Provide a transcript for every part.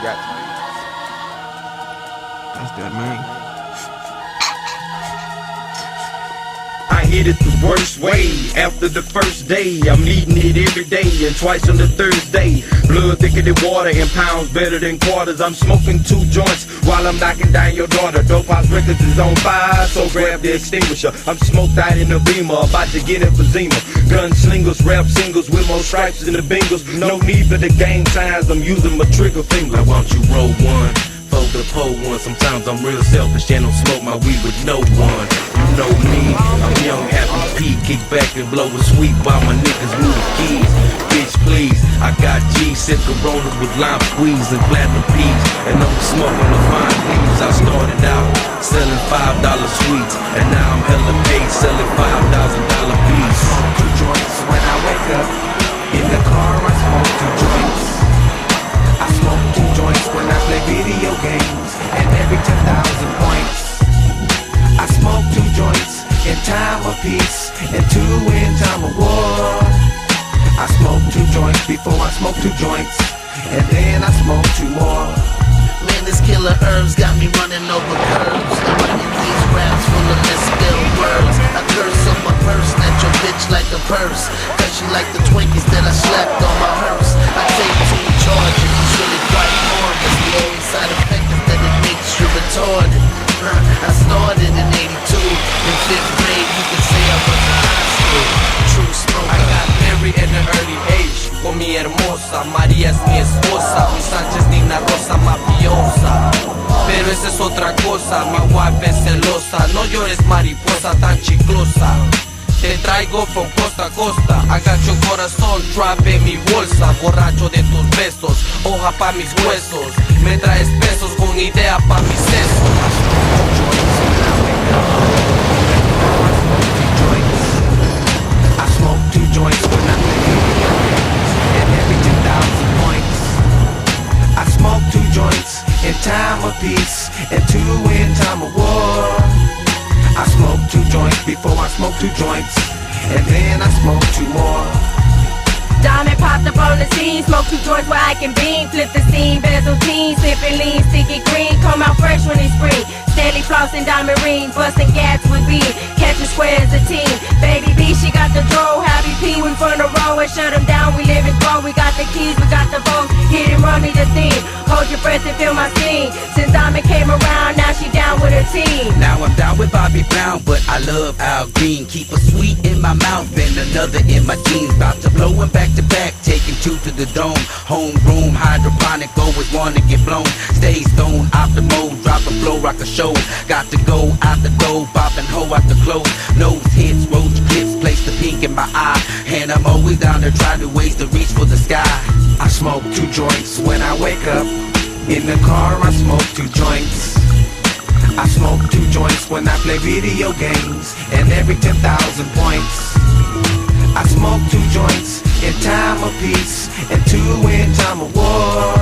Got That's that, man. I hit it the worst way. After the first day, I'm needing it every day and twice on the Thursday. Blood thicker than water and pounds better than quarters. I'm smoking 2 joints while I'm knocking down your daughter. Dope House Records is on fire, so grab the extinguisher. I'm smoked out in the Beamer, about to get emphysema. Gunslingers, rap singles with more stripes than the Bengals. No need for the gang signs, I'm using my trigger finger. Now won't you roll one? For the pole one. Sometimes I'm real selfish and don't smoke my weed with no one. You know me, I'm young, happy P. Kick back and blow a sweet while my niggas move the keys. Bitch, please, I got G, sip Corona with lime squeeze and platinum peas. And I'm smoking the fine leaves. I started out selling $5 sweets, and now I'm hella paid selling $5,000 beats. I smoke 2 joints when I wake up. In the car I smoke 2 joints. I smoke 2 joints when I play video games, and every 10,000 points. I smoke 2 joints in time of peace, and 2 in time of war. I smoke 2 joints before I smoke 2 joints, and then I smoke 2 more. Man, this killer herbs got me running over curves. I'm writing these raps full of misspelled words. I curse on my purse, snatch your bitch like a purse, cause she like the Twinkies that I slapped on my hearse. I take 2 charges, it's really quite harmless. The only side effect is that it makes you retarded. I started in 82, in 5th grade, you can say I was in high school. True smoke. I got married at an early age con mi hermosa, María es mi esposa, mi Sánchez Nina Rosa mafiosa. Pero esa es otra cosa, mi wife es celosa. No llores mariposa tan chiclosa. Te traigo from costa a costa. Agacho corazón, trap en mi bolsa. Borracho de tus besos, hoja pa' mis huesos. Me traes pesos con idea pa' mis sesos. I smoke 2 joints when I play video games, and every 10,000 points. I smoke 2 joints in time of peace, and 2 in time of war. I smoke 2 joints before I smoke 2 joints, and then I smoke 2 more. Diamond popped up on the scene, smoke 2 joints where I can beam. Flip the scene, bezel team, sipping lean, sticky green. Come out fresh when it's spring. Steadily flossing diamond rings, busting gats with beam. Catching squares a team. Baby B, she got the draw. Happy P, we from the row and shut them down. We live and grow. We got the keys, we got the votes. Hit and run me the theme. Hold your breath and feel my steam. Since Diamond came around, now she down with her team. Now I'm down with Bobby Brown, but I love Al Green. Keep a sweet in my mouth and another in my jeans. About to blow him back to back, taking 2 to the dome. Homegrown, hydroponic, always wanna get blown. Stay stoned, off the mode, drop a flow, rock a show. Got to go out the door, bopping hoe out the clothes. Nose hits, roach clips, place the pink in my eye. And I'm always down there trying to ways to reach for the sky. I smoke 2 joints when I wake up. In the car I smoke 2 joints. I smoke 2 joints when I play video games, and every 10,000 points. I smoke 2 joints in time of peace, and 2 in time of war.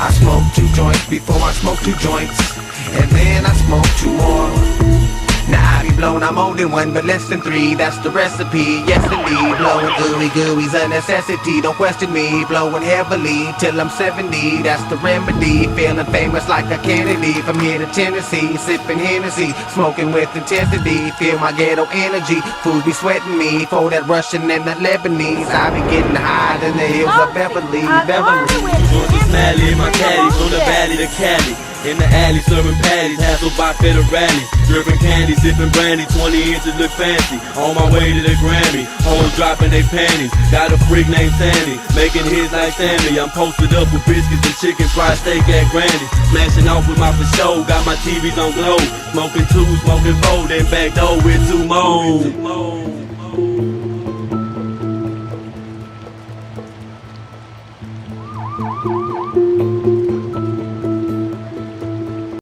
I smoke 2 joints before I smoke 2 joints, and then I smoke 2 more. Now I be blown, I'm only 1 but less than 3, that's the recipe, yes indeed. Blowing gooey's a necessity, don't question me. Blowing heavily till I'm 70, that's the remedy. Feeling famous like a Kennedy, from here to Tennessee. Sipping Hennessy, smoking with intensity. Feel my ghetto energy, fools be sweating me. For that Russian and that Lebanese, I be getting high in the hills of Beverly. Smiley in my caddy, from the valley to Cali. In the alley, serving patties, Hasselhoff at the rally. Dripping candy, sipping brandy, 20 inches look fancy. On my way to the Grammy, hoes dropping they panties. Got a freak named Sandy, making hits like Sammy. I'm posted up with biscuits and chicken fried steak at Grandy. Smashing off with my for show, got my TVs on glow. Smoking 2, smoking 4, then back door with 2 more.